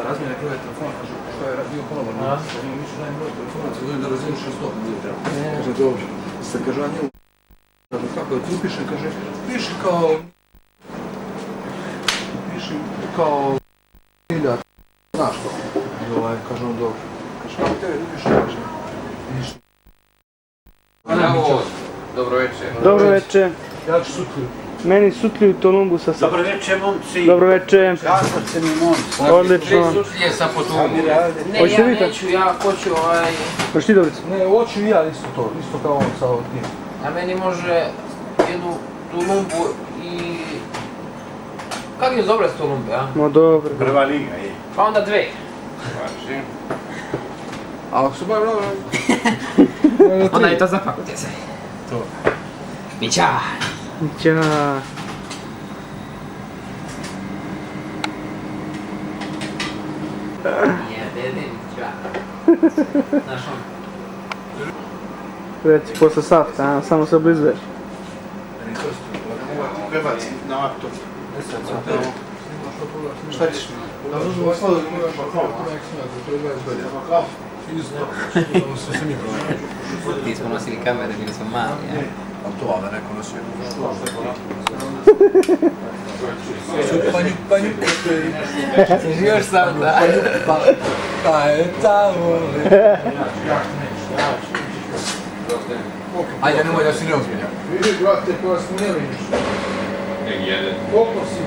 Razmjena kroje telefona, kaže, što je bio konobar, nisu najbolje telefona, se dođe da razinu 600 ljudi treba. Kaže, dobro, se kaže, a njemu, kaže, kako je tu piše, kaže, piše kao hiljad, znaš to. I kaže on, dobro. Kaže, kako tebe piše, kaže, ništa. Dobro večer. Dobro večer. Ja ću sutliju. Meni sutliju Tolumbusa sa... Dobro večer, momci. Dobro večer. Kako se mi momci? Odlično. Sutlije sa Potumu. Ne, Hoćete ja vi to? neću, ja hoću Hoćeš ti Dobrica? Ne, hoću i ja isto to, isto kao on sa tim. A meni može jednu Tulumbu i... Kako je dobre s Tulumbe, a? No dobro. Prva liga je. Pa onda dve. A ako se bavi dobro... Onda je to zapakujte se. To. Mića! Ćao. Nije, dede, mića. Znaš on? Reci, posle sata, a? Samo se oblizuješ. Prebaci na laptop. Šta ćeš? Da uzmemo sladog i moraš to je 20 godina. Isto, sve se mi prošli. Ti smo nosili kamere, bili smo mali, ja. A to, ali neko nosio panju, Ti još sam, da? pa je tamo. Ajde, nemoj da si neozbiljan. Vidi, brate, koja smo ne vidiš. Koliko si